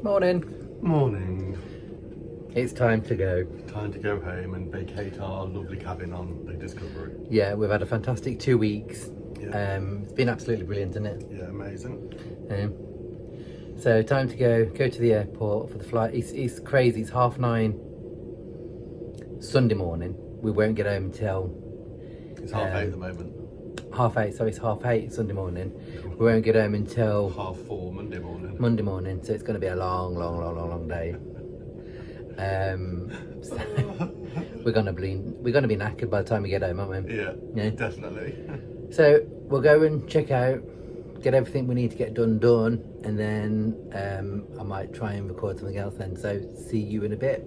Morning. Morning. It's time to go. Time to go home and vacate our lovely cabin on the Discovery. Yeah, we've had a fantastic 2 weeks. Yeah. It's been absolutely brilliant, isn't it? Yeah, amazing. So time to go to the airport for the flight. It's crazy. It's 9:30 Sunday morning. We won't get home until It's 8:30 at the moment. 8:30. So it's 8:30 Sunday morning. We won't get home until 4:30 Monday morning. Monday morning. So it's going to be a long day. So we're gonna be knackered by the time we get home, aren't we? Yeah, definitely. So we'll go and check out, get everything we need to get done, and then I might try and record something else then. So see you in a bit.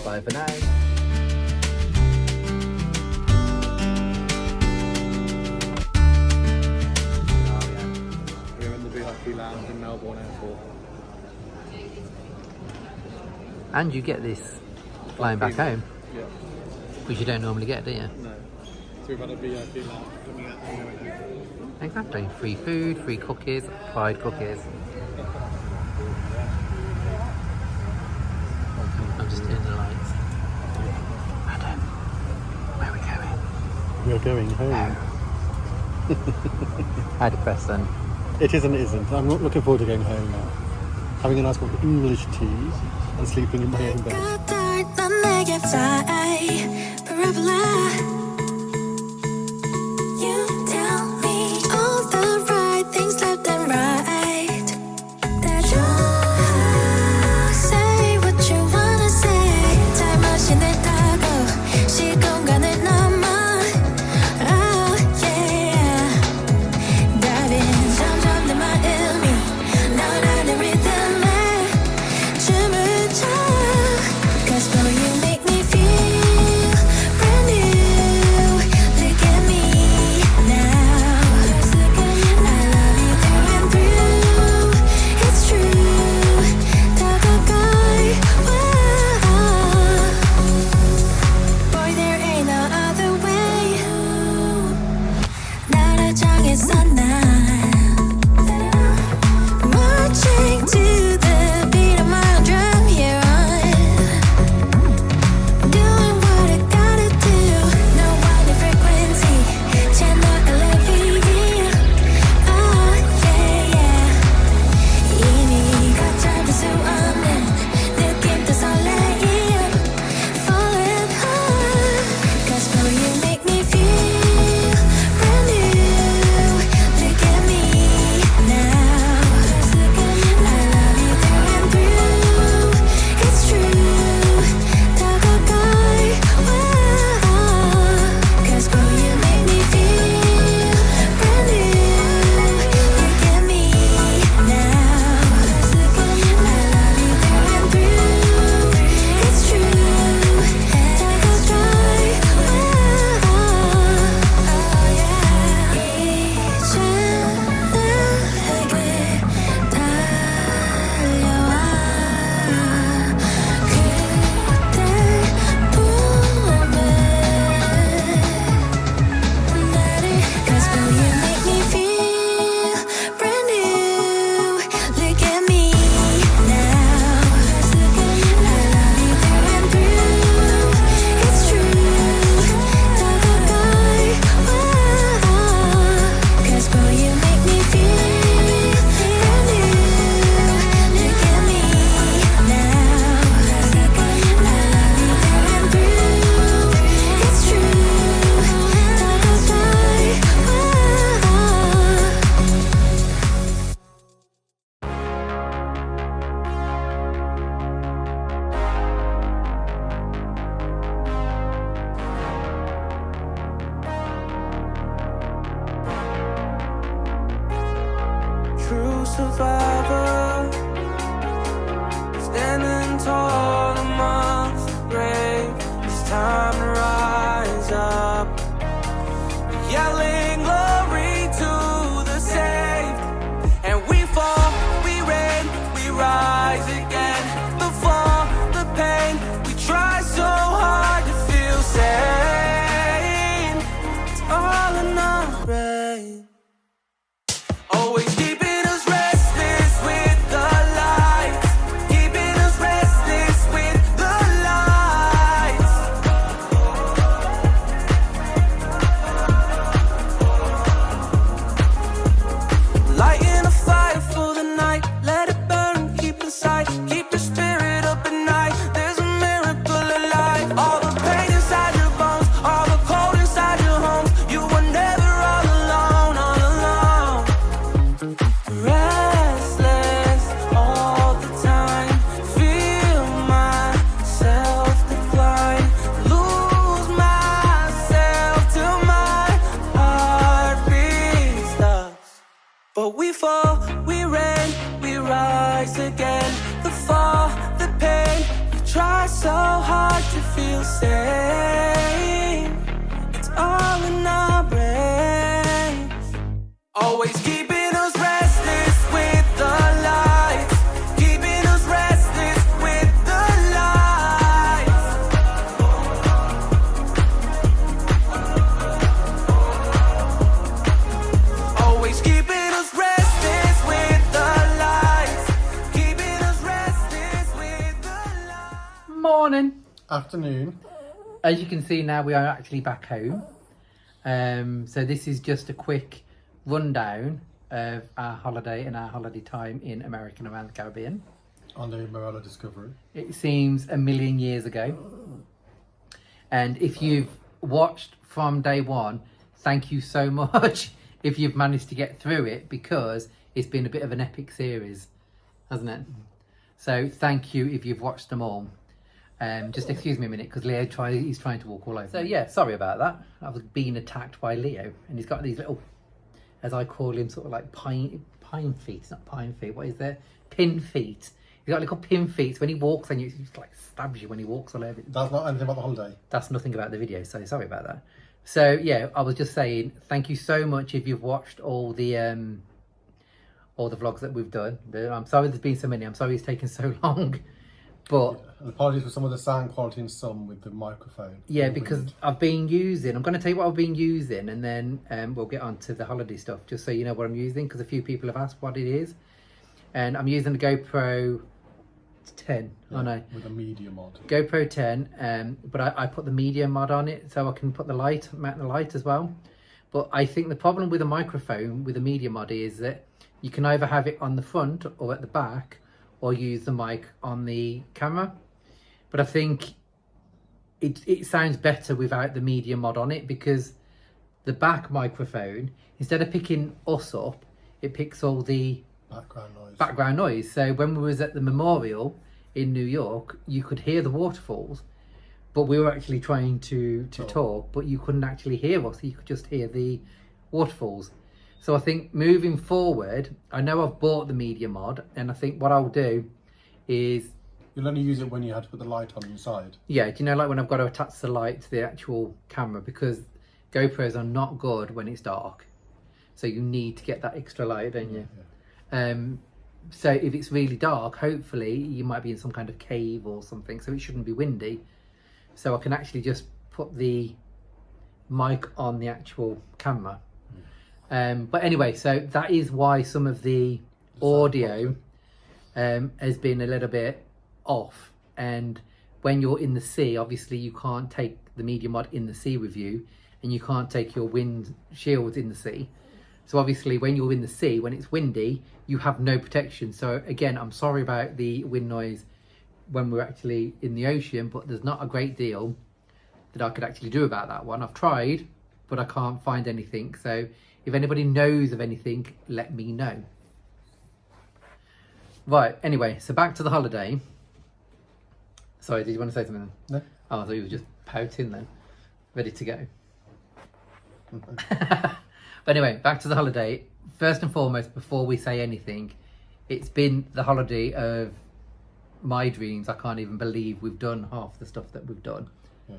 Bye for now. We're in the VIP lounge in Melbourne Airport. And you get this flying back home, Yeah. which you don't normally get, do you? No. So we've had a VIP lounge coming out and going home. Exactly. Free food, free cookies, fried cookies. I'm just turning the lights. Adam, where are we going? We're going home. How depressed then? It is and it isn't. I'm not looking forward to going home now. Having a nice cup of English tea and sleeping in my own bed. Survivor, standing tall amongst the brave. It's time to rise up, yelling glory to the saved. And we fall, we reign, we rise again. The fall, the pain, we try so hard to feel sane. It's all in our brain. Always keeping us restless with the lights. again. The fall, the pain, we try so hard to feel sane. It's all in our brains, always keeping us restless with the lights, keeping us restless with the lights. Always keeping us restless with the lights, keeping us restless with the lights. Morning. Afternoon. As you can see now, we are actually back home. So this is just a quick rundown of our holiday and our holiday time in America and around the Caribbean. On the Marella Discovery. It seems a million years ago. And if you've watched from day one, thank you so much if you've managed to get through it, because it's been a bit of an epic series, hasn't it? So thank you if you've watched them all. Just excuse me a minute, because he's trying to walk all over. So yeah, sorry about that. I was being attacked by Leo, and he's got these little, as I call him, sort of like pine feet. It's not pine feet. What is there? Pin feet. He's got little pin feet. So when he walks on you, he just like stabs you when he walks all over you. That's not anything about the holiday. That's nothing about the video, so sorry about that. So yeah, I was just saying thank you so much if you've watched all the vlogs that we've done. I'm sorry there's been so many. I'm sorry it's taken so long, but. And apologies for some of the sound quality and some with the microphone. Yeah, because I'm going to tell you what I've been using, and then we'll get on to the holiday stuff, just so you know what I'm using, because a few people have asked what it is. And I'm using the GoPro 10, I know. With a media mod. GoPro 10, but I put the media mod on it, so I can put mount the light as well. But I think the problem with a microphone with a media mod is that you can either have it on the front or at the back, or use the mic on the camera. But I think it sounds better without the media mod on it, because the back microphone, instead of picking us up, it picks all the background noise. So when we was at the memorial in New York, you could hear the waterfalls, but we were actually trying to talk, but you couldn't actually hear us. You could just hear the waterfalls. So I think moving forward, I know I've bought the media mod, and I think what I'll do is... You'll only use it when you have to put the light on inside. Yeah, do you know, like when I've got to attach the light to the actual camera, because GoPros are not good when it's dark. So you need to get that extra light, don't you? Yeah. So if it's really dark, hopefully you might be in some kind of cave or something, so it shouldn't be windy. So I can actually just put the mic on the actual camera. But anyway, so that is why some of the audio has been a little bit off. And when you're in the sea, obviously you can't take the media mod in the sea with you, and you can't take your wind shields in the sea. So obviously when you're in the sea, when it's windy, you have no protection. So again, I'm sorry about the wind noise when we're actually in the ocean, but there's not a great deal that I could actually do about that one. I've tried, but I can't find anything. So if anybody knows of anything, let me know. Right, anyway, so back to the holiday. Sorry, did you want to say something then? No. Oh, I thought you were just pouting then, ready to go. But anyway, back to the holiday. First and foremost, before we say anything, it's been the holiday of my dreams. I can't even believe we've done half the stuff that we've done. Yeah.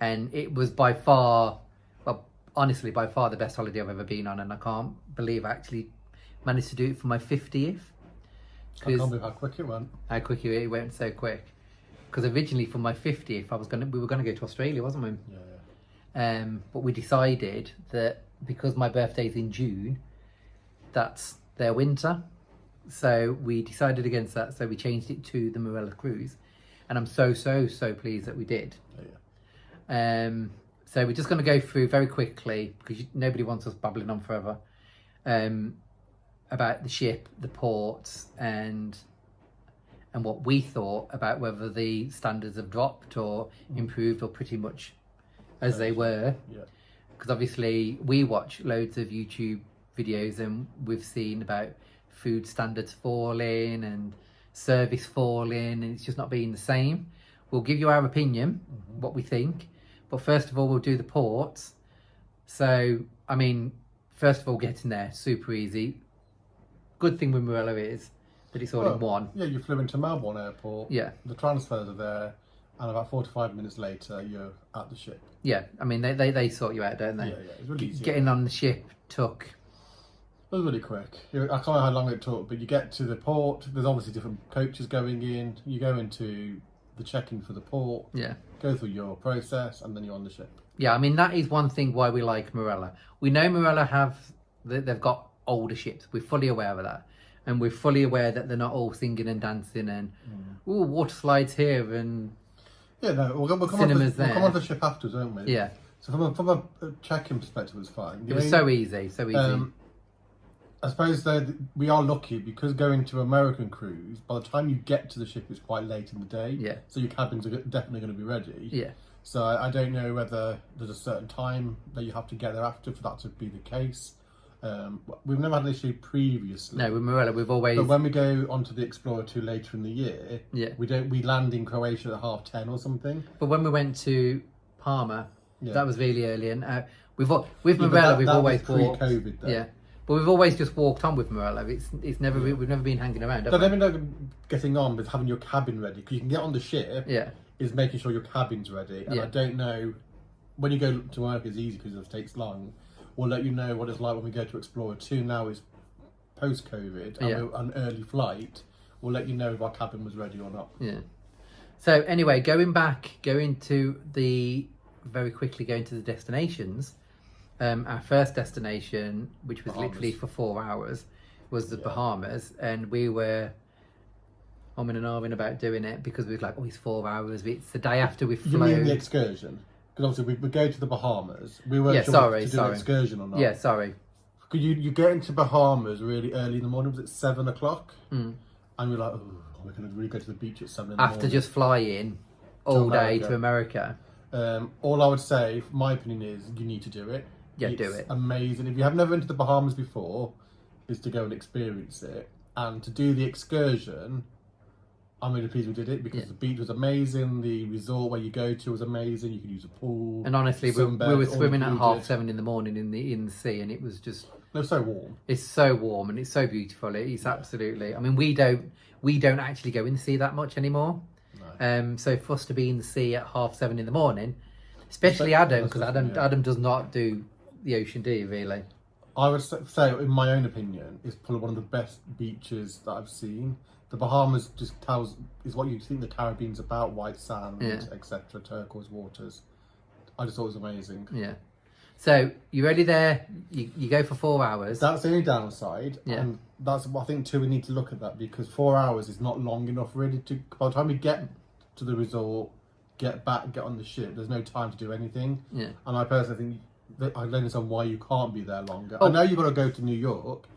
And it was by far, well, honestly, by far the best holiday I've ever been on, and I can't believe I actually managed to do it for my 50th. I can't believe how quick it went. How quick it went, so quick. Because originally for my 50th, we were gonna go to Australia, wasn't we? Yeah. But we decided that because my birthday's in June, that's their winter. So we decided against that. So we changed it to the Marella Cruise, and I'm so pleased that we did. Yeah. So we're just going to go through very quickly, because nobody wants us babbling on forever, about the ship, the ports, and what we thought about whether the standards have dropped or improved, or pretty much as they were. Yeah. Because obviously we watch loads of YouTube videos, and we've seen about food standards falling and service falling, and it's just not being the same. We'll give you our opinion, what we think, but first of all we'll do the ports. So first of all, getting there, super easy. Good thing with Marella is that it's all in one. Yeah, you flew into Melbourne Airport. Yeah. The transfers are there, and about 45 minutes later, you're at the ship. Yeah, I mean, they sort you out, don't they? Yeah, it's really easy. Getting on the ship took... It was really quick. I can't know how long it took, but you get to the port, there's obviously different coaches going in, you go into the check-in for the port, go through your process, and then you're on the ship. Yeah, I mean, that is one thing why we like Marella. We know Marella they've got older ships. We're fully aware of that. And we're fully aware that they're not all singing and dancing and, ooh, water slides here and we'll come cinemas there. We'll come on to the ship afterwards, won't we? Yeah. So from a check-in perspective, it was fine. It was so easy, so easy. I suppose that we are lucky because going to American Cruise, by the time you get to the ship, it's quite late in the day. Yeah. So your cabins are definitely going to be ready. Yeah. So I don't know whether there's a certain time that you have to get there after for that to be the case. We've never had an issue previously. No, with Marella, we've always... But when we go onto the Explorer 2 later in the year, yeah, we land in Croatia at 10:30 or something. But when we went to Palma, that was really early, and with Marella, that we've always walked. Pre-COVID, though. Yeah, but we've always just walked on with Marella. It's never we've never been hanging around. So then we're getting on with having your cabin ready because you can get on the ship. Yeah, is making sure your cabin's ready, and I don't know when you go to work. It's easy because it takes long. We'll let you know what it's like when we go to Explorer 2. Now is post-COVID, and we're an early flight. We'll let you know if our cabin was ready or not. Yeah. So anyway, going to the destinations. Our first destination, which was literally for 4 hours, was the Bahamas, and we were umming and ahhing about doing it because we were like, oh, it's 4 hours. It's the day after we've flown. You mean the excursion? Because obviously we go to the Bahamas. We weren't sure to do an excursion or not. Yeah, sorry. You get into Bahamas really early in the morning. Was it 7 o'clock? And we're like, oh, we're going to really go to the beach at 7 in the morning. After just flying all day to America. All I would say, my opinion is, you need to do it. Yeah, do it. Amazing. If you have never been to the Bahamas before, is to go and experience it. And to do the excursion, I'm really pleased we did it because the beach was amazing. The resort where you go to was amazing. You could use a pool. And honestly, we were swimming at 7:30 in the morning in the sea, and it was just... It was so warm. It's so warm and it's so beautiful. It's absolutely... I mean, we don't actually go in the sea that much anymore. No. So for us to be in the sea at 7:30 in the morning, especially Adam, because Adam does not do the ocean, do you, really? I would say, in my own opinion, it's probably one of the best beaches that I've seen. The Bahamas is what you think the Caribbean's about: white sand, etc., turquoise waters. I just thought it was amazing. Yeah. So you're already there. You go for 4 hours. That's the only downside, and that's I think too. We need to look at that because 4 hours is not long enough really. By the time we get to the resort, get back, get on the ship, there's no time to do anything. Yeah. And I personally think I don't understand why you can't be there longer. I know you've got to go to New York,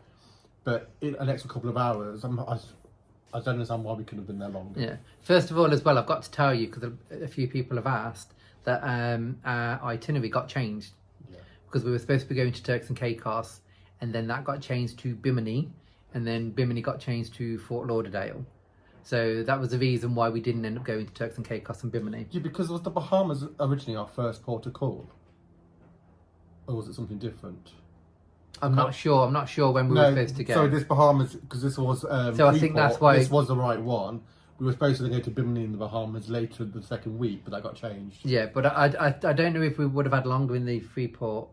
but in an extra couple of hours, I don't understand why we couldn't have been there longer. Yeah. First of all, as well, I've got to tell you, because a few people have asked, that our itinerary got changed. Yeah. Because we were supposed to be going to Turks and Caicos, and then that got changed to Bimini, and then Bimini got changed to Fort Lauderdale. So that was the reason why we didn't end up going to Turks and Caicos and Bimini. Yeah, because was the Bahamas originally our first port of call? Or was it something different? I'm not sure when we were supposed to go. So this Bahamas, because this was so I think that's why this was the right one. We were supposed to go to Bimini in the Bahamas later the second week, but that got changed. Yeah, but I don't know if we would have had longer in the Freeport,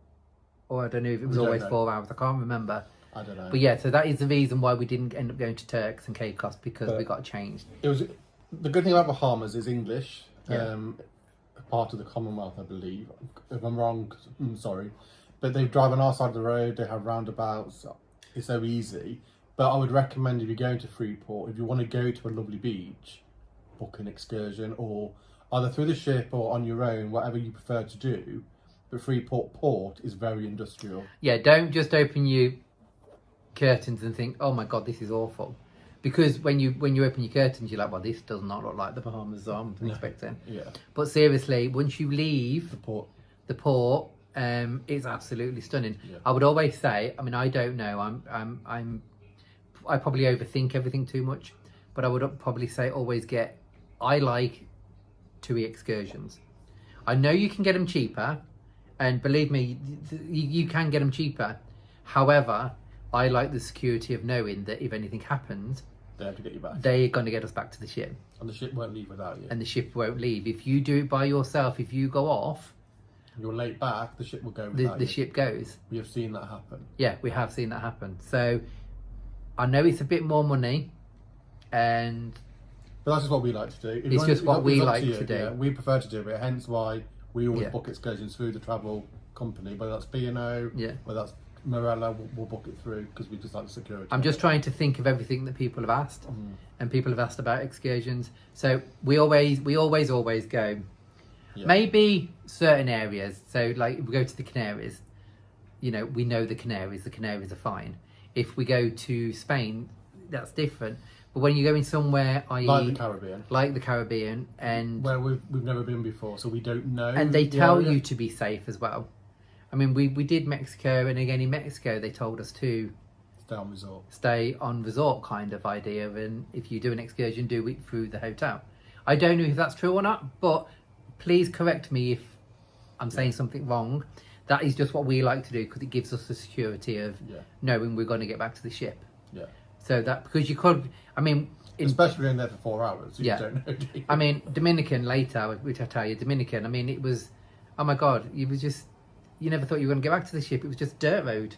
or I don't know if it was always 4 hours. I can't remember. I don't know. But yeah, so that is the reason why we didn't end up going to Turks and Caicos, because we got changed. It was the good thing about Bahamas is English. Part of the Commonwealth, I believe. If I'm wrong, I'm sorry. But they drive on our side of the road, they have roundabouts, it's so easy. But I would recommend if you're going to Freeport, if you want to go to a lovely beach, book an excursion, or either through the ship or on your own, whatever you prefer to do. But Freeport Port is very industrial. Yeah, don't just open your curtains and think, oh my God, this is awful. Because when you open your curtains, you're like, well, this does not look like the Bahamas I'm expecting. Yeah. But seriously, once you leave the port, it's absolutely stunning. Yeah. I would always say, I mean, I don't know, I probably overthink everything too much, but I would probably say I like TUI excursions. I know you can get them cheaper, and believe me, you can get them cheaper. However, I like the security of knowing that if anything happens, They have to get you back. they're going to get us back to the ship. And the ship won't leave without you. And the ship won't leave. If you do it by yourself, if you go off, You're late back, the ship will go the without you. ship goes. We have seen that happen. Yeah, we have seen that happen. So I know it's a bit more money, and But that's just what we like to do. If It's you want- just if what it's we up like you, to do. Yeah, we prefer to do it, hence why we always Yeah. book excursions through the travel company, whether that's B&O, Yeah. whether that's Marella, we'll book it through because we just like the security. I'm just trying to think of everything that people have asked, Mm. and people have asked about excursions. So we always go. Yeah. Maybe certain areas. So like if we go to the Canaries, we know the Canaries are fine. If we go to Spain, that's different. But when you're going somewhere, i.e. like the Caribbean, and where we've never been before, so we don't know. and they the tell area. you to be safe as well. I mean, we did Mexico, and again in Mexico they told us to stay on resort kind of idea, and if you do an excursion, do it through the hotel. I don't know if that's true or not, but please correct me if I'm saying something wrong. That is just what we like to do because it gives us the security of knowing we're going to get back to the ship. Yeah. So that, because you could, I mean, especially in there for 4 hours, Yeah. you don't know. Do you? I mean, Dominican later, which I tell you, Dominican, I mean, it was, oh my God, you never thought you were going to get back to the ship. It was just dirt road.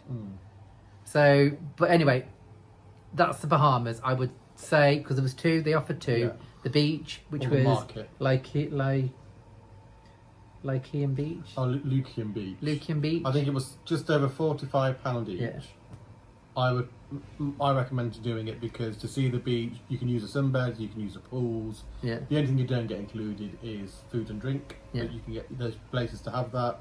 So, but anyway, that's the Bahamas. I would say, because there was two, they offered two. Yeah. The beach, which Or the was market. Lyceum Beach. Oh, Lucian Beach. Lucian Beach. I think it was just over £45 each. Yeah. I recommend doing it because to see the beach, you can use the sunbeds, you can use the pools. Yeah. The only thing you don't get included is food and drink. Yeah. But you can get, there's places to have that.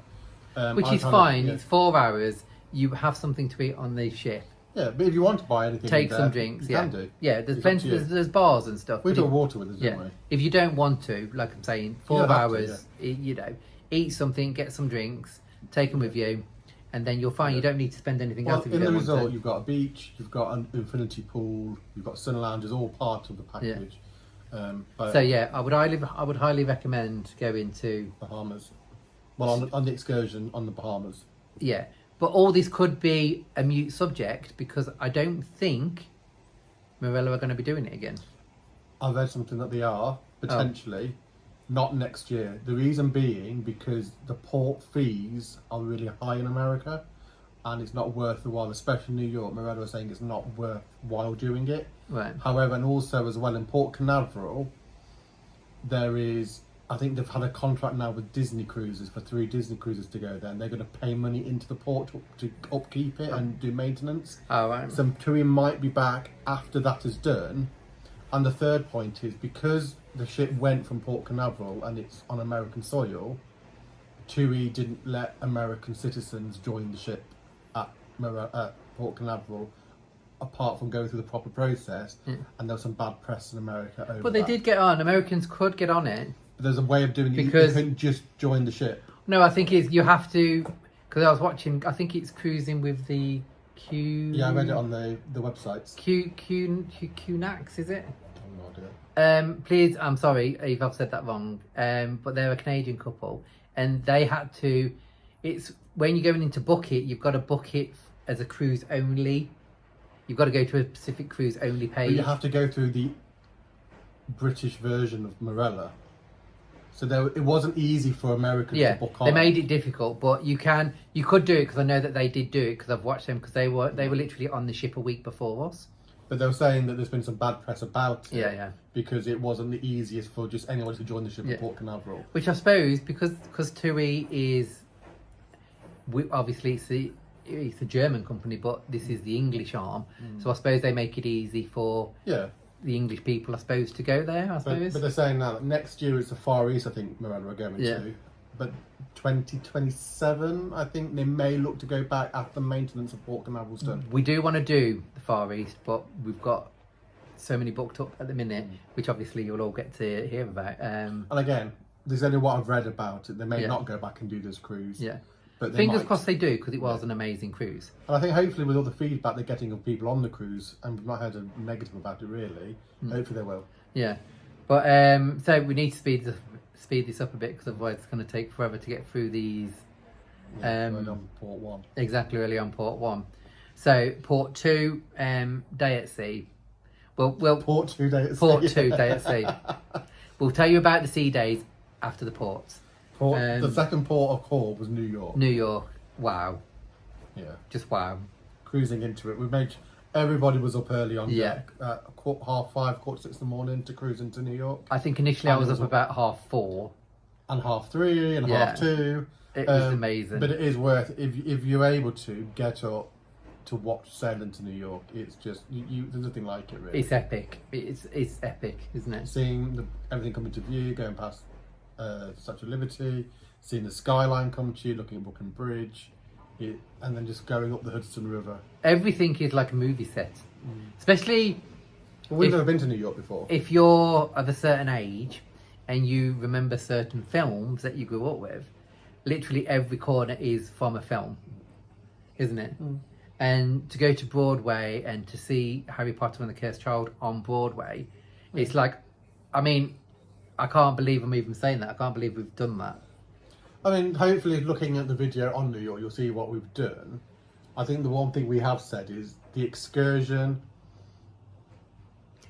Which I is kind of- fine. yeah. It's 4 hours. You have something to eat on the ship. Yeah, but if you want to buy anything, Take in some there, drinks. you Yeah. can do. Yeah. There's It's plenty. up to you. There's bars and stuff. We but took if- water with us, Yeah. didn't we? If you don't want to, like I'm saying, 4 don't have to, hours, eat something, get some drinks, take them with you, and then you'll find you don't need to spend anything Well, else if you in the don't resort, want to. you've got a beach, you've got an infinity pool, you've got sun lounges, all part of the package. But So yeah, I would highly recommend going to Bahamas. Well, on the excursion on the Bahamas. yeah. But all this could be a mute subject because I don't think Marella are going to be doing it again. I've read something that they are potentially not next year. The reason being because the port fees are really high in America, and it's not worth the while, especially New York. Marella was saying it's not worthwhile doing it. Right. However, and also as well in Port Canaveral, there is. I think they've had a contract now with Disney Cruises for 3 Disney Cruises to go there, and they're going to pay money into the port to upkeep it and do maintenance. Oh, right. So TUI might be back after that is done. And the third point is because the ship went from Port Canaveral and it's on American soil, TUI didn't let American citizens join the ship at Port Canaveral, apart from going through the proper process. And there was some bad press in America over But they that. did get on. Americans could get on it. But there's a way of doing it. Because- You couldn't just join the ship. No, I think you have to, because I was watching. I think it's cruising with the Q. Yeah, I read it on the websites. QNAX, is it? I have no idea. Please, I'm sorry if I've said that wrong. But they're a Canadian couple, and they had to. It's when you're going in to book it, you've got to book it as a cruise only. You've got to go to a specific cruise only But page. you have to go through the British version of Marella. So it wasn't easy for Americans to book on. They made it difficult, but you could do it because I know that they did do it because I've watched them because they were literally on the ship a week before us. But they were saying that there's been some bad press about it. Yeah. Because it wasn't the easiest for just anyone to join the ship Yeah. at Port Canaveral. Which I suppose because TUI is, obviously it's a German company, but this is the English arm. So I suppose they make it easy for the English people, I suppose, to go there. I suppose. But they're saying now that next year it's the Far East, I think Marella are going Yeah. to. But 2027, I think they may look to go back after maintenance of Port Canaveral's done. We do want to do the Far East, but we've got so many booked up at the minute, which obviously you'll all get to hear about. And again, there's only what I've read about it. They may Yeah. not go back and do this cruise. Yeah. But they Fingers might. crossed they do, because it was an amazing cruise. And I think hopefully with all the feedback they're getting of people on the cruise, and we've not heard a negative about it really, hopefully they will. Yeah. But so we need to speed this up a bit, because otherwise it's going to take forever to get through these. Going on Port 1. Exactly, early on Port 1. So Port 2, day at sea. Well, Port 2 day at sea. Port 2 day at sea. We'll tell you about the sea days after the ports. The second port of call was New York. New York. Wow. Yeah. Just wow. Cruising into it. We made everybody was up early on Yeah. deck at 5:30, 6:45 in the morning to cruise into New York. I think initially I was up about 4:30. And 3:30 and Yeah. 2:30. It was amazing. But it is worth if you're able to get up to watch sailing to New York. It's just there's nothing like it really. It's epic. It's epic, isn't it? Seeing everything come into view, going past the Statue of Liberty, seeing the skyline come to you, looking at Brooklyn Bridge, and then just going up the Hudson River. Everything is like a movie set, especially. Well, we've If- never been to New York before. If you're of a certain age and you remember certain films that you grew up with, literally every corner is from a film, isn't it? And to go to Broadway and to see Harry Potter and the Cursed Child on Broadway, it's like, I mean, I can't believe I'm even saying that. I can't believe we've done that. I mean, hopefully looking at the video on New York, you'll see what we've done. I think the one thing we have said is the excursion.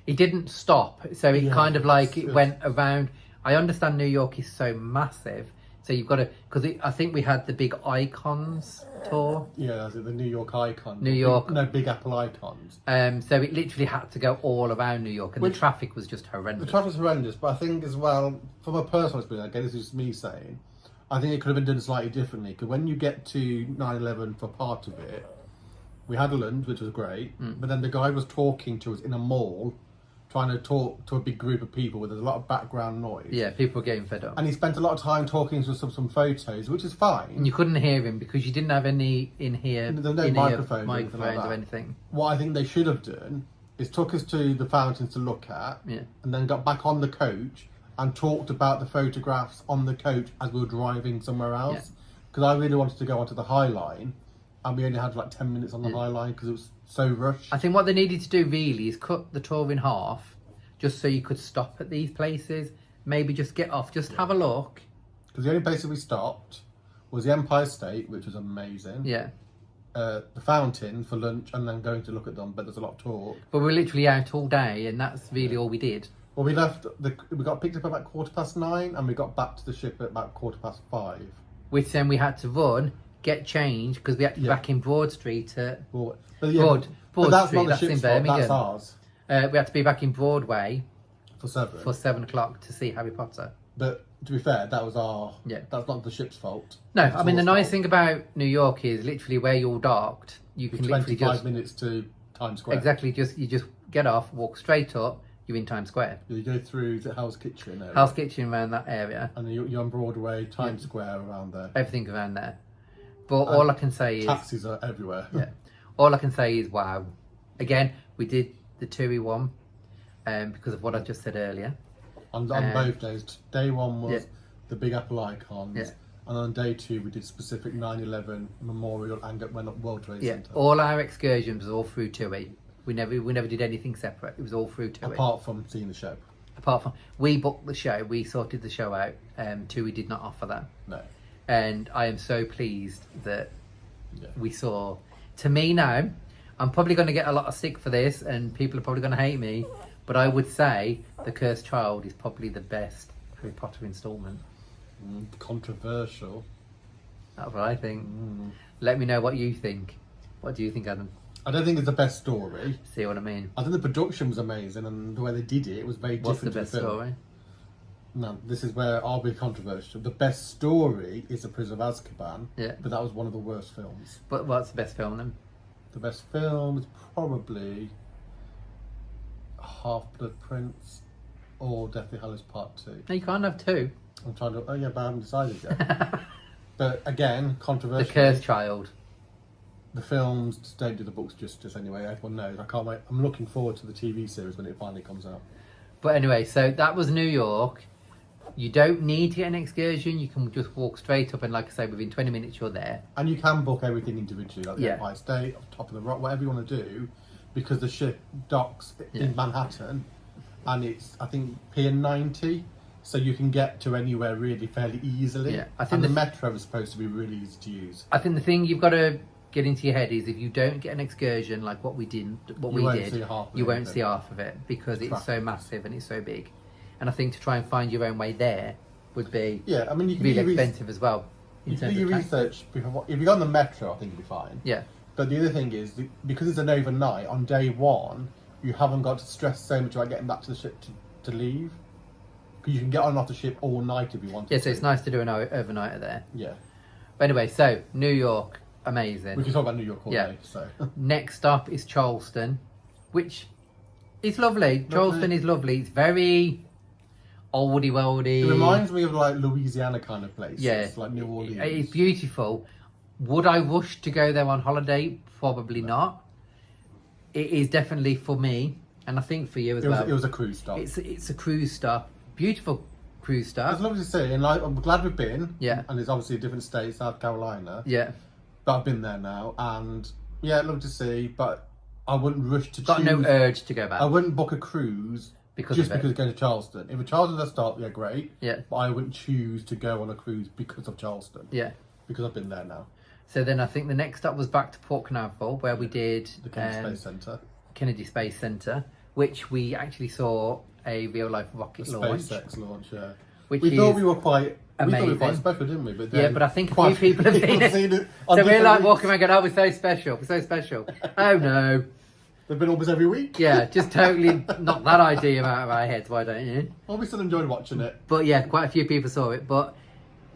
It didn't stop, so it Yeah, kind of like it it's- went around. I understand New York is so massive, so you've got to, because I think we had the big icons tour. Yeah, the New York icons. New York. No, Big Apple icons. So it literally had to go all around New York, and the Which- traffic was just The horrendous. traffic's horrendous, but I think as well, from a personal experience, again, this is just me saying, I think it could have been done slightly differently. Because when you get to 9/11 for part of it, we had a lunch, which was great, but then the guy was talking to us in a mall, trying to talk to a big group of people where there's a lot of background noise. Yeah, people were getting fed up. And he spent a lot of time talking to us some photos, which is fine. And you couldn't hear him because you didn't have any in here. There's no in-ear microphones or anything like or that. anything. What I think they should have done is took us to the fountains to look at, Yeah. and then got back on the coach and talked about the photographs on the coach as we were driving somewhere else. Because I really wanted to go onto the High Line, and we only had like 10 minutes on the High Line because it was so rushed. I think what they needed to do really is cut the tour in half, just so you could stop at these places. Maybe just get off, just have a look. Because the only places we stopped was the Empire State, which was amazing. Yeah. The fountain for lunch, and then going to look at them. But there's a lot of talk. But we're literally out all day, and that's really all we did. Well, we got picked up about 9:15, and we got back to the ship at about 5:15. Which then we had to run, get changed, because we had to be Yeah. back in Broad Street at But Broad that's Street, not the that's in ship's fault, Birmingham. that's ours. we had to be back in Broadway For 7. for 7 o'clock to see Harry Potter. But to be fair, that was Yeah. that's not the ship's fault. No, It's I mean the ours nice fault. thing about New York is literally where you're docked, you can literally 25 just minutes to Times Square. exactly you just get off, walk straight up, you're in Times Square. You go through the Hell's Kitchen area, Hell's Kitchen around that area, and then you're on Broadway, Times Square around there. everything around there. But all I can say is Taxis are everywhere. yeah, all I can say is wow. Again, we did the TUI one because of what I just said earlier. on both days. Day 1 was Yeah. the Big Apple icons, Yeah. and on day 2 we did specific 9/11 memorial and went up World Trade Yeah, Center. all our excursions was all through TUI. We never did anything separate. It was all through TUI. Apart from seeing the show. Apart from we booked the show, we sorted the show out. TUI did not offer that, No. and I am so pleased that Yeah. we saw. To me now, I'm probably going to get a lot of stick for this, and people are probably going to hate me. But I would say The Cursed Child is probably the best Harry Potter installment. Controversial. That's what I think. Let me know what you think. What do you think, Adam? I don't think it's the best story. See what I mean? I think the production was amazing, and the way they did it was very What's the different best to the film. story? No, this is where I'll be controversial. The best story is The Prisoner of Azkaban, Yeah. but that was one of the worst films. But what's the best film then? The best film is probably Half-Blood Prince or Deathly Hallows Part 2. No, you can't have two. I'm trying to... Oh, yeah, but I haven't decided yet. But again, The controversial. Cursed Child. The films just don't do the books justice anyway. Everyone knows. I can't wait. I'm looking forward to the TV series when it finally comes out. But anyway, so that was New York. You don't need to get an excursion. You can just walk straight up, and like I say, within 20 minutes you're there. And you can book everything individually, like the Yeah. Empire State, off the top of the rock, whatever you want to do, because the ship docks Yeah. in Manhattan, and it's, I think, Pier 90, so you can get to anywhere really fairly easily. Yeah, I think and the the- metro is supposed to be really easy to use. I think the thing you've got to get into your head is if you don't get an excursion like what we did, you won't see half of it because it's so massive and it's so big. And I think to try and find your own way there would be I mean, you can really expensive as well. You can do your research before. If you go on the metro, I think you'll be fine. Yeah. But the other thing is, because it's an overnight, on day one, you haven't got to stress so much about getting back to the ship to leave. Because you can get on and off the ship all night if you want to. Yeah, so it's nice to do an overnighter there. Yeah. But anyway, so New York, amazing. We can talk about New York all day. So. Next stop is Charleston, which is lovely. Charleston is lovely. It's very oldie worldy. It reminds me of like Louisiana kind of place. Yeah. It's like New Orleans. It's beautiful. Would I rush to go there on holiday? Probably not. It is definitely for me, and I think for you as well. It was a cruise stop. It's a cruise stop. Beautiful cruise stop. It's lovely to see, and I'm glad we've been. Yeah. And it's obviously a different state, South Carolina. Yeah. But I've been there now, and yeah, lovely to see. But I wouldn't rush to. Got no urge to go back. I wouldn't book a cruise because it's going to Charleston. If a Charleston does stop, yeah, great. Yeah. But I wouldn't choose to go on a cruise because of Charleston. Yeah. Because I've been there now. So then I think the next stop was back to Port Canaveral, where we did The Kennedy Space Centre. Kennedy Space Centre, which we actually saw a real life rocket launch. SpaceX launch, yeah. Which we thought we were quite amazing. We thought we were quite special, didn't we? But yeah, but I think a few people have seen it. So we're like walking around going, oh, we're so special. We're so special. Oh, no. They've been almost every week. Yeah, just totally knocked that idea out of our heads, why don't you? Well, we still enjoyed watching it. But yeah, quite a few people saw it. But,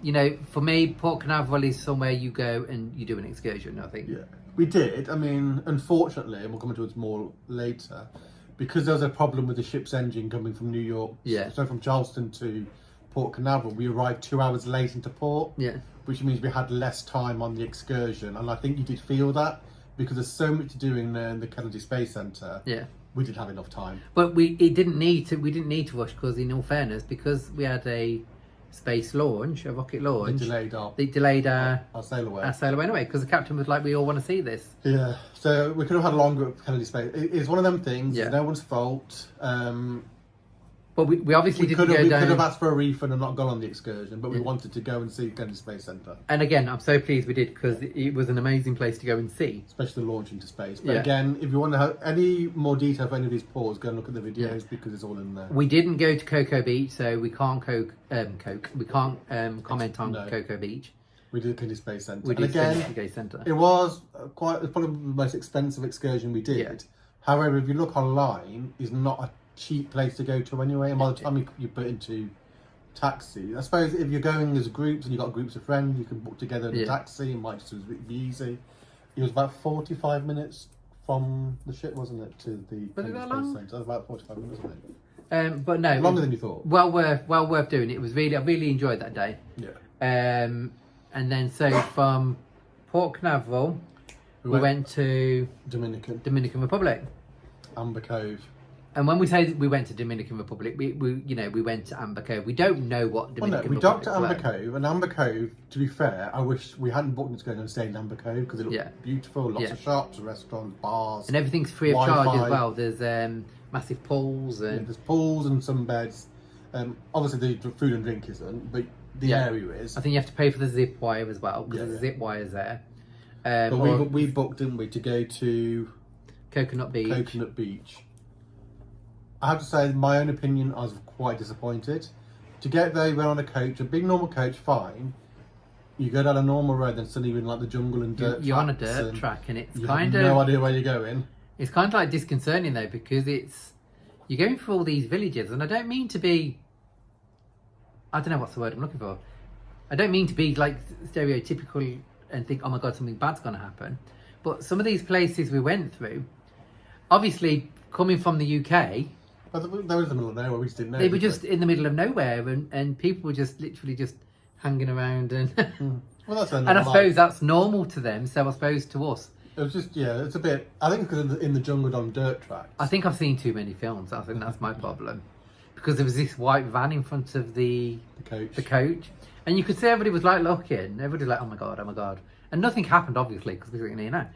you know, for me, Port Canaveral is somewhere you go and you do an excursion, I think. Yeah, we did. I mean, unfortunately, and we'll come into it more later, because there was a problem with the ship's engine coming from New York. Yeah. So from Charleston to Port Canaveral, we arrived 2 hours late into port. Yeah. Which means we had less time on the excursion, and I think you did feel that because there's so much to do in the Kennedy Space Centre. Yeah. We didn't have enough time. But we didn't need to rush because, in all fairness, because we had a space launch, a rocket launch, they delayed our sail away. Our sail away anyway, because the captain was like, we all want to see this. Yeah, so we could have had longer at Kennedy Space. It's one of them things. Yeah. It's no one's fault. But we obviously didn't go down. We could have asked for a refund and not gone on the excursion, but we wanted to go and see Kennedy Space Centre. And again, I'm so pleased we did because it was an amazing place to go and see. Especially the launch into space. But again, if you want to have any more detail for any of these ports, go and look at the videos because it's all in there. We didn't go to Cocoa Beach, so we can't comment on Cocoa Beach. We did Kennedy Space Centre. We did Kennedy Space Centre. It was probably the most expensive excursion we did. Yeah. However, if you look online, it's not a cheap place to go to anyway, and by the time you put into taxi, I suppose if you're going as groups and you've got groups of friends, you can book together in a taxi. It might just be easy. It was about 45 minutes from the ship, wasn't it, to the Kennedy Space Centre? It was about 45 minutes, wasn't it? But no, longer than you thought. Well worth doing. It was I really enjoyed that day. Yeah. And then so from Port Canaveral, we went to Dominican Republic, Amber Cove. And when we say we went to Dominican Republic, we went to Amber Cove. We don't know what Dominican Republic is. We docked at Amber Cove, and Amber Cove, to be fair, I wish we hadn't booked to go and stay in Amber Cove because it looked beautiful, lots of shops, restaurants, bars. And everything's free of charge as well. There's massive pools. And there's pools and some beds. Obviously the food and drink isn't, but the area is. I think you have to pay for the zip wire as well, because the zip wire's there. But we booked, didn't we, to go to Coconut Beach. I have to say, in my own opinion, I was quite disappointed. To get there, we went on a coach, a big normal coach, fine. You go down a normal road, then suddenly you're in like the jungle and dirt. You're on a dirt track, and it's you kind have of no idea where you're going. It's kind of like disconcerting though, because you're going through all these villages, and I don't mean to be. I don't know what's the word I'm looking for. I don't mean to be like stereotypical and think, oh my god, something bad's going to happen. But some of these places we went through, obviously coming from the UK. But they were in the middle of nowhere, we just didn't know. They were just in the middle of nowhere, and people were just literally just hanging around. And well, that's and I suppose that's normal to them, so I suppose to us. It was just, it's a bit, I think because in the jungle on dirt tracks. I think I've seen too many films. I think that's my problem. Because there was this white van in front of the coach. And you could see everybody was like looking. Everybody was like, oh my God. And nothing happened, obviously, because we're sitting here now.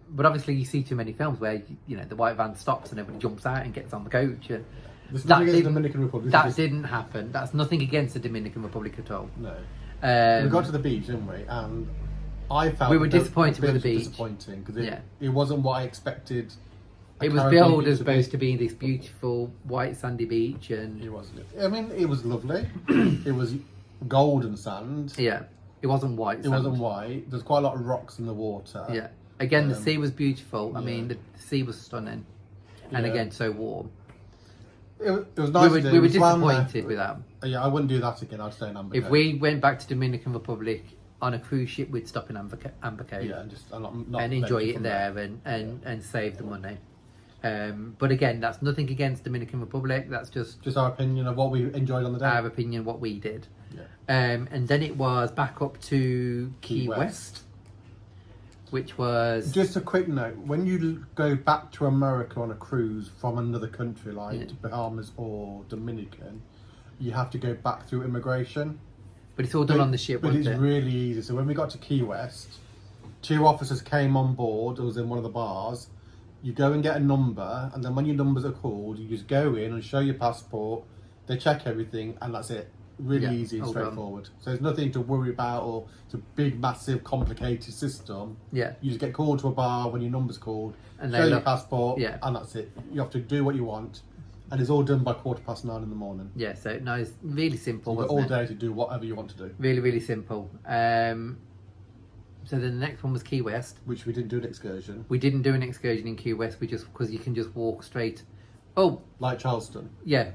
But obviously you see too many films where, the white van stops and everybody jumps out and gets on the coach. And that Dominican Republic. That didn't happen. That's nothing against the Dominican Republic at all. No. We got to the beach, didn't we? And I felt We were that disappointed with the was beach. disappointing because Yeah. it wasn't what I expected. a It was Caribbean billed beach as to be. supposed to be this beautiful white sandy beach, and It wasn't. I mean, it was lovely. It was golden sand. yeah, it wasn't white. It sand. wasn't white. There's quite a lot of rocks in the water. Yeah. Again, the Um, sea was beautiful. I yeah. mean, the sea was stunning, and Yeah. again, so warm. It was nice. We to do. were It was swam there. disappointed with that. Yeah, I wouldn't do that again. I'd stay in Amber If Cove. we went back to Dominican Republic on a cruise ship, we'd stop in Amber Cove Yeah, and just not and enjoy venture it from there and save the money. But again, that's nothing against Dominican Republic. That's just Our opinion of what we enjoyed on the day. our opinion, what we did. Yeah. And then it was back up to Key West, which was Just a quick note: when you go back to America on a cruise from another country like Bahamas or Dominican, you have to go back through immigration. but it's all done on the ship, But wasn't it's it? really easy. So when we got to Key West, 2 officers came on board. It was in one of the bars. You go and get a number, and then when your numbers are called, you just go in and show your passport. They check everything, and that's it. Really Yeah, easy and all done. straightforward. So there's nothing to worry about, or it's a big, massive, complicated system. Yeah. You just get called to a bar when your number's called, And show they your look- passport, yeah. and that's it. You have to do what you want, and it's all done by 9:15 in the morning. Yeah, so no, it's really simple. You've got all Wasn't it? day to do whatever you want to do, Really, really simple. So then the next one was Key West. which we didn't do an excursion. We didn't do an excursion in Key West. We just because you can just walk straight. Oh, Like Charleston. yeah.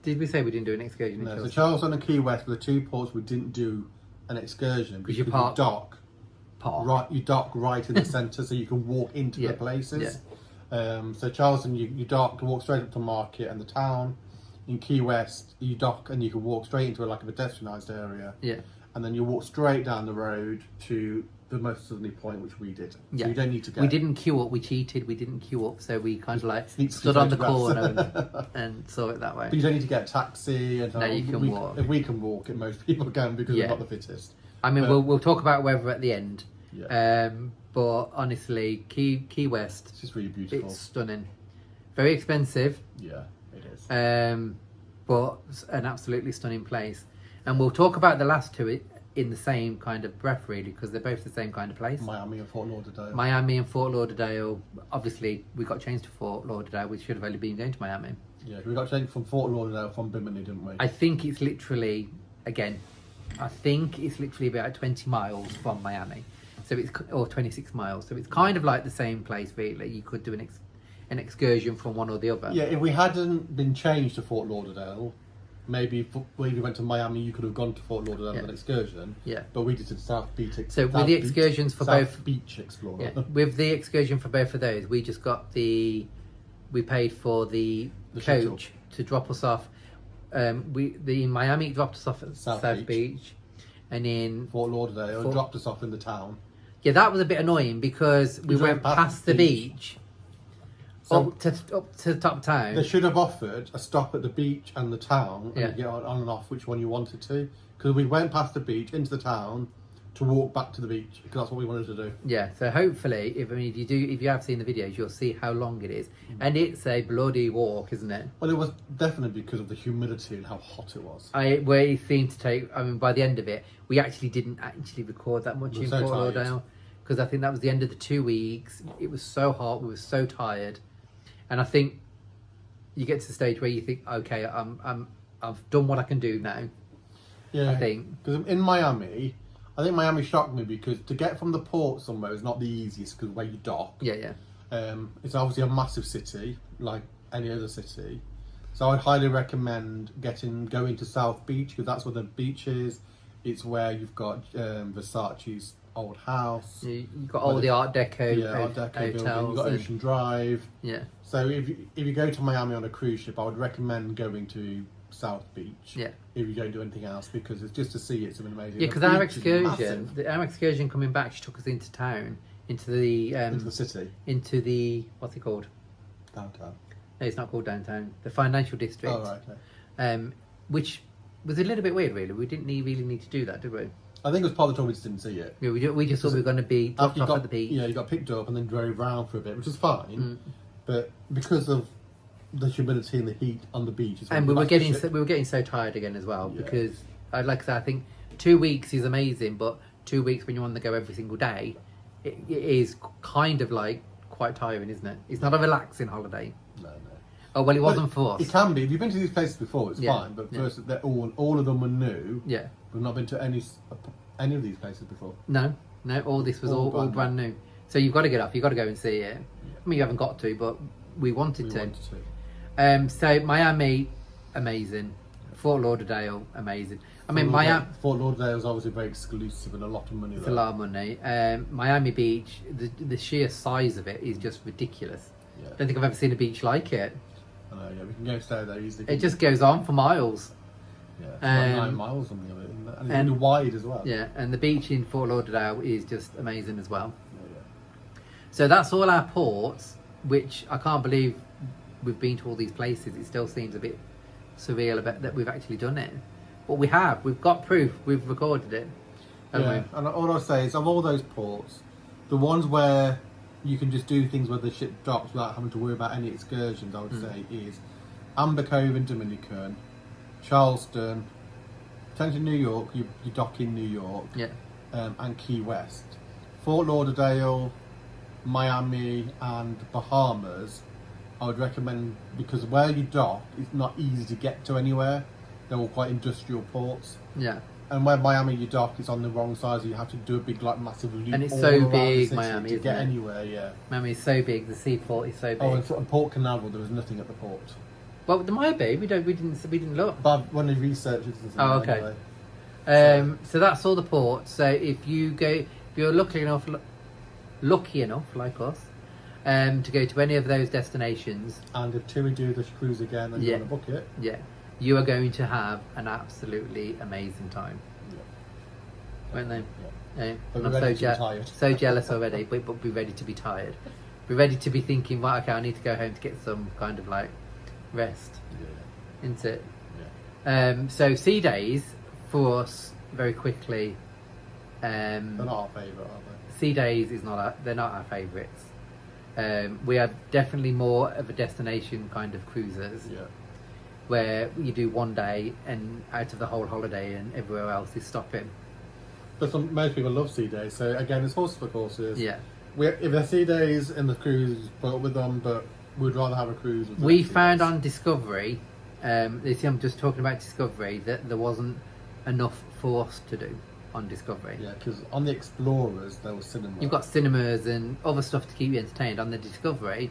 Did we say we didn't do an excursion in No, so Chelsea? Charleston and Key West were the 2 ports we didn't do an excursion because you you park- dock Park. right. You dock right in the centre, so you can walk into Yeah, the places. So Charleston, you dock, walk straight up to Market and the town. In Key West, you dock and you can walk straight into like a pedestrianised area, Yeah. and then you walk straight down the road to the most southerly point, which we did. Yeah. So you don't need to go. We didn't queue up. We cheated. We didn't queue up, so we kind of like Sneak stood on the photographs. corner and saw it that way. But you don't need to get a taxi. And No, you can walk. If we can walk it, most people can because Yeah. we're not the fittest. I mean, we'll talk about weather at the end. Yeah. But honestly, Key West, It's just really beautiful. it's stunning. Very expensive, Yeah, it is. but an absolutely stunning place. And we'll talk about the last two in the same kind of breath, really, because they're both the same kind of place. Miami and Fort Lauderdale. Miami and Fort Lauderdale. Obviously, we got changed to Fort Lauderdale. We should have only been going to Miami. Yeah, we got changed from Fort Lauderdale from Bimini, didn't we? I think it's literally, again, about 20 miles from Miami. So it's, or 26 miles. So it's kind of like the same place, really. You could do an excursion from one or the other. Yeah, if we hadn't been changed to Fort Lauderdale, maybe when we went to Miami, you could have gone to Fort Lauderdale Yeah. on an excursion. Yeah. But we did the South Beach. So with the excursions for South both- Beach Explorer. Yeah. With the excursion for both of those, we just got we paid for the The coach shuttle. to drop us off. In Miami, it dropped us off at South South Beach. Beach. And in Fort Lauderdale Fort- dropped us off in the town. yeah, that was a bit annoying because we drove went past the beach, So up to top town. they should have offered a stop at the beach and the town, and Yeah. you get on and off which one you wanted to. Because we went past the beach into the town to walk back to the beach because that's what we wanted to do. Yeah, so hopefully, if you have seen the videos, you'll see how long it is, and it's a bloody walk, isn't it? Well, it was definitely because of the humidity and how hot it was. We seemed to take. I mean, by the end of it, we didn't actually record that much We were in so Fort tired. Lauderdale because I think that was the end of the 2 weeks. It was so hot, we were so tired, and I think you get to the stage where you think, okay, I've done what I can do now. Yeah, I think. because in Miami, I think Miami shocked me because to get from the port somewhere is not the easiest because where you dock. Yeah. It's obviously a massive city like any other city, so I'd highly recommend going to South Beach because that's where the beach is. It's where you've got Versace's old house. You've got all the Art Deco, Art Deco building. You've hotels. got and- Ocean Drive. yeah, So if you go to Miami on a cruise ship, I would recommend going to South Beach. Yeah. If you don't do anything else, because it's just to see it's something amazing. yeah. The Because our beach is massive. excursion coming back, she took us into town, into the Into the city, what's it called? downtown. No, it's not called downtown. The financial district. Oh right. Okay. Which was a little bit weird, really. We didn't really need to do that, did we? I think it was part of the tour we just didn't see it. Yeah, we just thought we were going to be dropped After you off got, at the beach. Yeah, you got picked up and then drove around for a bit, which is fine. Mm. But because of the humidity and the heat on the beach, it's And we were back to getting ship. so tired again as well Yeah. because, like I said, I think 2 weeks is amazing, but 2 weeks when you're on the go every single day, it is kind of like quite tiring, isn't it? It's not a relaxing holiday. No. Oh well, it wasn't for us. It can be. If you've been to these places before, it's Yeah, fine. But yeah. first, they're all of them were new. Yeah. We've not been to any of these places before. No, all this was all brand new. So you've got to get off. You've got to go and see it. I mean, you haven't got to, but we wanted to. So Miami, amazing. Fort Lauderdale, amazing. I mean, Fort Lauderdale is obviously very exclusive and a lot of money. It's a lot of money. Miami Beach, the sheer size of it is just ridiculous. Yeah. I don't think I've ever seen a beach like it. I know, yeah, we can go stay there easily. It just goes on for miles. Yeah, it's about 9 miles something of it, isn't it? And it's really wide as well. Yeah, and the beach in Fort Lauderdale is just amazing as well. Yeah. So that's all our ports, which I can't believe we've been to all these places. It still seems a bit surreal about that we've actually done it. But we have. We've got proof. We've recorded it. Haven't we? And all I'll say is, of all those ports, the ones where you can just do things where the ship docks without having to worry about any excursions, I would say, is Amber Cove in Dominican, Charleston, potentially New York, you dock in New York, and Key West. Fort Lauderdale, Miami, and Bahamas, I would recommend, because where you dock, it's not easy to get to anywhere. They're all quite industrial ports. Yeah. And where Miami you dock, it's on the wrong side, so you have to do a big, massive loop. And it's all so around the big, city Miami, to isn't get it? anywhere. Yeah. Miami is so big. The seaport is so big. Oh, and Port Canaveral, there was nothing at the port. Well, there might be. We didn't look. But when they researched it, there's Oh, okay. Anyway. So that's all the ports. So if you're lucky enough like us, to go to any of those destinations, And if Tui do the cruise again, then you want to book it. yeah, you are going to have an absolutely amazing time. Won't they? Yeah. But I'm we're ready to be tired. so jealous already, but be ready to be tired. Be ready to be thinking, right, okay, I need to go home to get some kind of like rest. Yeah. Isn't it? Yeah. So sea days for us very quickly. They're not our favourite, are they? Sea days they're not our favourites. We are definitely more of a destination kind of cruisers. Yeah. Where you do one day and out of the whole holiday and everywhere else is stopping. But most people love sea days, so again, it's horses for courses. Yeah. If there's sea days in the cruise, put up with them, but we'd rather have a cruise with We sea found days. on Discovery, you see, I'm just talking about Discovery, that there wasn't enough for us to do on Discovery. Yeah, because on the Explorers, there was cinema. You've got cinemas and other stuff to keep you entertained. On the Discovery,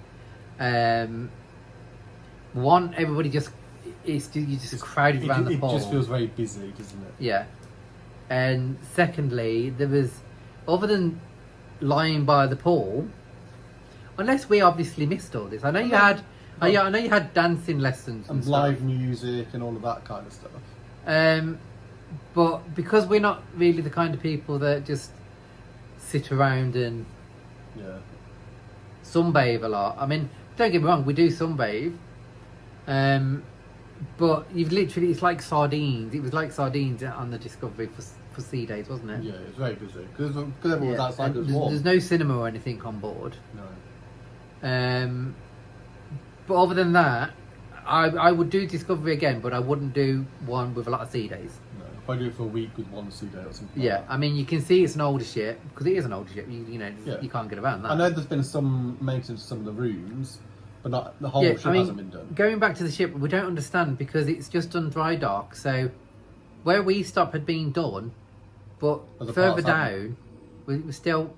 everybody just you're just crowded around the pool. It just feels very busy, doesn't it? Yeah. And secondly, there was, other than lying by the pool, unless we obviously missed all this. I know you had, I know you had dancing lessons and stuff. Live music and all of that kind of stuff. But because we're not really the kind of people that just sit around and sunbathe a lot. I mean, don't get me wrong, we do sunbathe. But it's like sardines. It was like sardines on the Discovery for sea days, wasn't it? Yeah, it's very busy because everyone was outside. It was warm. There's no cinema or anything on board. No. But other than that, I would do Discovery again, but I wouldn't do one with a lot of sea days. No. If I do it for a week with one sea day or something. Yeah, like that. I mean, you can see it's an older ship because it is an older ship. You can't get around that. I know there's been some maintenance to some of the rooms, but not the whole ship hasn't been done. Going back to the ship, we don't understand because it's just done dry dock. So where we stopped had been done, but Other further parts down, we still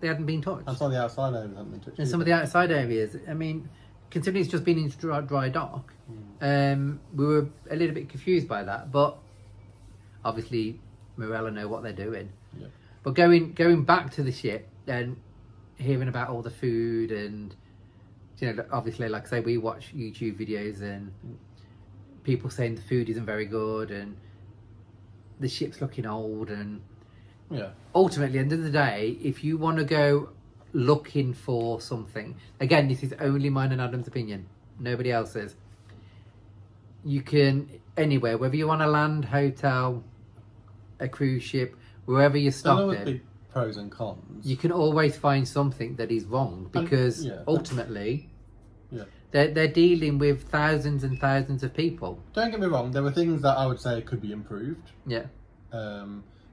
they hadn't been touched. And some of the outside areas haven't been touched. And some of the outside areas, I mean, considering it's just been in dry dock, we were a little bit confused by that. But obviously, Marella know what they're doing. Yeah. But going back to the ship and hearing about all the food and, obviously, like I say, we watch YouTube videos and people saying the food isn't very good and the ship's looking old, and ultimately, at the end of the day, if you want to go looking for something, again, this is only mine and Adam's opinion, nobody else's. You can anywhere, whether you're on a land, hotel, a cruise ship, wherever you stop There be pros and cons. you can always find something that is wrong because ultimately they're dealing with thousands and thousands of people. Don't get me wrong, there were things that I would say could be improved. Yeah.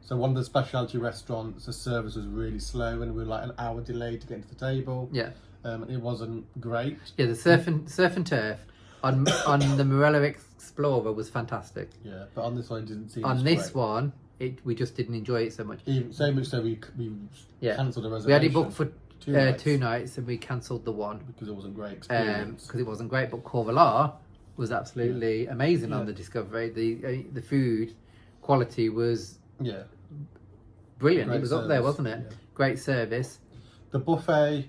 So one of the specialty restaurants, the service was really slow, and we were like an hour delayed to get into the table. Yeah. It wasn't great. Yeah, the surf and turf on the Marella Explorer was fantastic. Yeah, but on this one, it didn't seem On as this great. one, we just didn't enjoy it so much. Even, so much so we cancelled the reservation. We had it booked for 2 nights, and we cancelled the one because it wasn't a great experience. because it wasn't great. But Corvalar was absolutely amazing on the Discovery. The food quality was brilliant. Great It was up there, wasn't it? yeah. Great service. The buffet,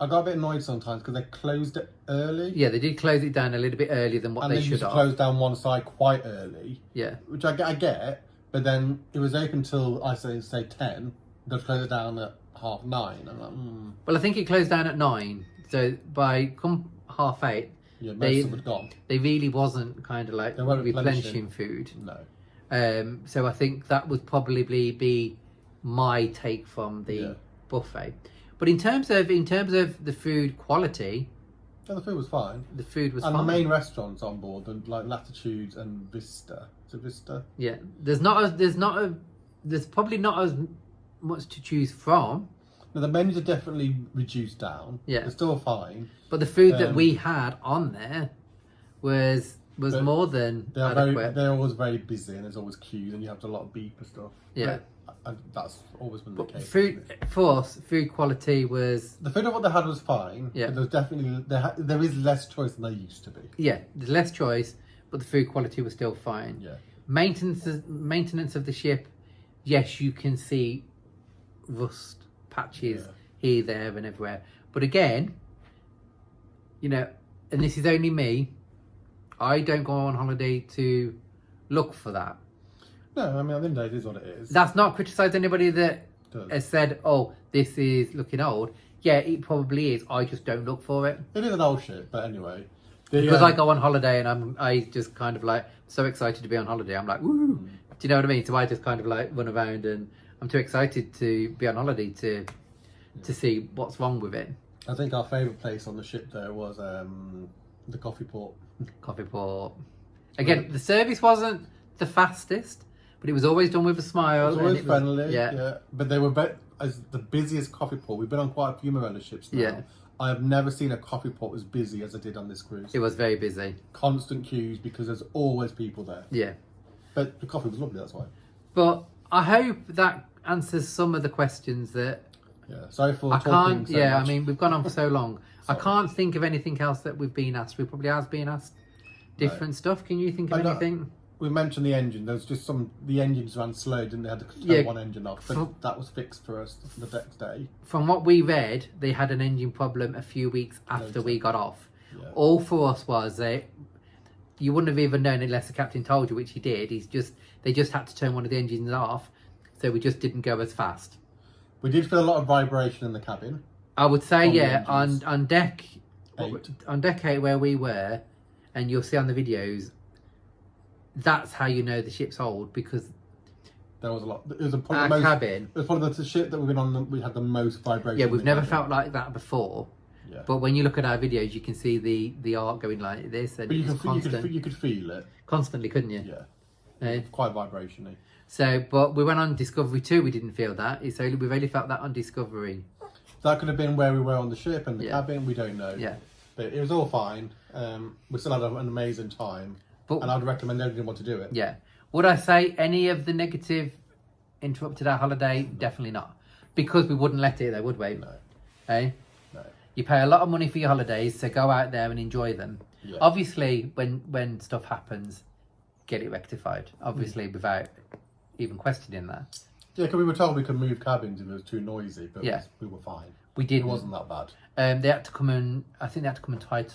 I got a bit annoyed sometimes because they closed it early. Yeah, they did close it down a little bit earlier than what And they they should used to have. close down one side quite early. Yeah. Which I get, but then it was open till, I say 10. They'll close it down at 9:30. I'm like, Well, I think it closed down at 9. So by come 8:30, Yeah, most of it gone. they really wasn't kind of like They weren't replenishing food. No. So I think that would probably be my take from the buffet. But in terms of the food quality, Yeah, the food was fine. the food was And fine. the main restaurants on board, like Latitudes and Vista. Is it Vista? Yeah, there's probably not as much to choose from. No, the menus are definitely reduced down. Yeah. They're still fine. But the food that we had on there was more than adequate. They're always very busy, and there's always queues, and you have a lot of beep and stuff. Yeah. And that's always been the case. Food for us, food quality was The food of what they had was fine. Yeah. But there's definitely there is less choice than there used to be. there's less choice, but the food quality was still fine. Yeah. Maintenance of the ship, yes, you can see rust patches here, there, and everywhere. But again, and this is only me, I don't go on holiday to look for that. No, I mean, at the end of the day, it is what it is. That's not criticise anybody that Does. has said, "Oh, this is looking old." Yeah, it probably is. I just don't look for it It is an old shit, but anyway. because I go on holiday and I just kind of like so excited to be on holiday. I'm like, woo! Do you know what I mean? So I just kind of like run around and I'm too excited to be on holiday to see what's wrong with it. I think our favourite place on the ship there was the coffee port. Coffee port. Again, the service wasn't the fastest, but it was always done with a smile. It was always and friendly. yeah. Yeah. But they were as the busiest coffee port. We've been on quite a few Marella ships now. Yeah. I have never seen a coffee port as busy as I did on this cruise. It was very busy. Constant queues because there's always people there. Yeah. But the coffee was lovely, that's why. But I hope that answers some of the questions that Yeah. Sorry for I talking can't. so Yeah, much. I mean, we've gone on for so long. I can't think of anything else that we've been asked. We probably have been asked different stuff. Can you think of anything? We mentioned the engine. There was just the engines ran slow, didn't they? Had to turn one engine off. But that was fixed for us the next day. From what we read, they had an engine problem a few weeks after we got off. Yeah. All for us was you wouldn't have even known unless the captain told you, which he did. They just had to turn one of the engines off, so we just didn't go as fast. We did feel a lot of vibration in the cabin. I would say, On the yeah, engines. on deck 8. on deck 8 where we were, and you'll see on the videos, that's how you know the ship's old, because There was a lot. It was probably our the most, cabin, It was probably the ship that we've been on. We had the most vibration. yeah, in we've the never cabin. felt like that before. Yeah. But when you look at our videos, you can see the arc going like this, and But it's constant, you could feel it. constantly, couldn't you? Yeah. Eh? Quite vibrationy. So, but we went on Discovery 2, we didn't feel that. We've only felt that on Discovery. That could have been where we were on the ship and the Yeah. cabin. We don't know. Yeah. But it was all fine. We still had an amazing time. But And I'd recommend everyone to do it. yeah, would I say any of the negative interrupted our holiday? Definitely not, because we wouldn't let it, though, would we? No. Eh? No. You pay a lot of money for your holidays, so go out there and enjoy them. Yeah. Obviously, when stuff happens, get it rectified. Obviously, without even questioning that. Yeah, because we were told we could move cabins if it was too noisy, but Yeah. we were fine. We It didn't. wasn't that bad. They had to come and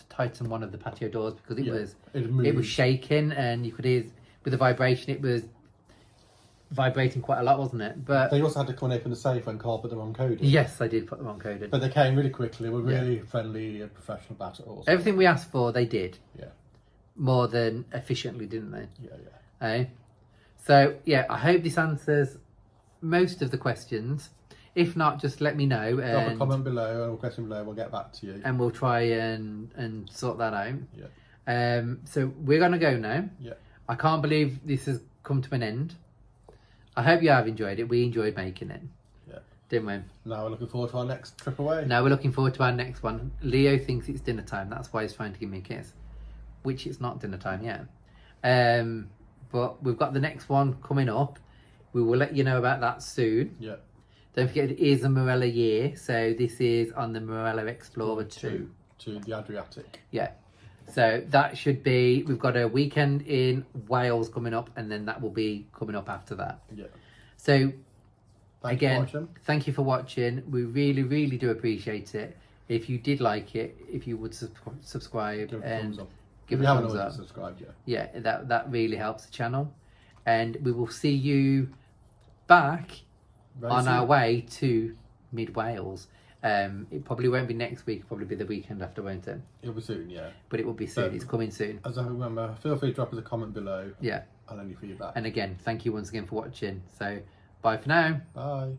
tighten one of the patio doors because it was moved. shaking, and you could hear with the vibration. It was vibrating quite a lot, wasn't it? But They also had to come and open the safe when Carl put the wrong code in. yes, I did put the wrong code in. But they came really quickly. We're really friendly and professional about it all. Everything we asked for, they did Yeah. more than efficiently, didn't they? Yeah. Eh? So yeah, I hope this answers most of the questions. If not, just let me know, Drop a and comment below or a question below. We'll get back to you. we'll try and sort that out. Yeah. So we're gonna go now. Yeah. I can't believe this has come to an end. I hope you have enjoyed it. We enjoyed making it, Yeah. didn't we? Now we're looking forward to our next trip away. Now we're looking forward to our next one. Leo thinks it's dinner time. That's why he's trying to give me a kiss, which it's not dinner time yet. But we've got the next one coming up. We will let you know about that soon. Yeah. Don't forget, it is a Marella year. So this is on the Marella Explorer 2. To the Adriatic. Yeah. So that should be, we've got a weekend in Wales coming up, and then that will be coming up after that. Yeah. So Thank you for again, watching. thank you for watching. We really, really do appreciate it. If you did like it, if you would subscribe Give it a and thumbs up. give If it you a haven't thumbs already up. subscribed yet. Yeah, that really helps the channel. And we will see you back Very on soon. our way to Mid Wales. It probably won't be next week, probably be the weekend after, won't it? It'll be soon, yeah. But it will be soon. But- It's coming soon. As I remember, feel free to drop us a comment below Yeah. and any feedback. And again, thank you once again for watching. So bye for now. Bye.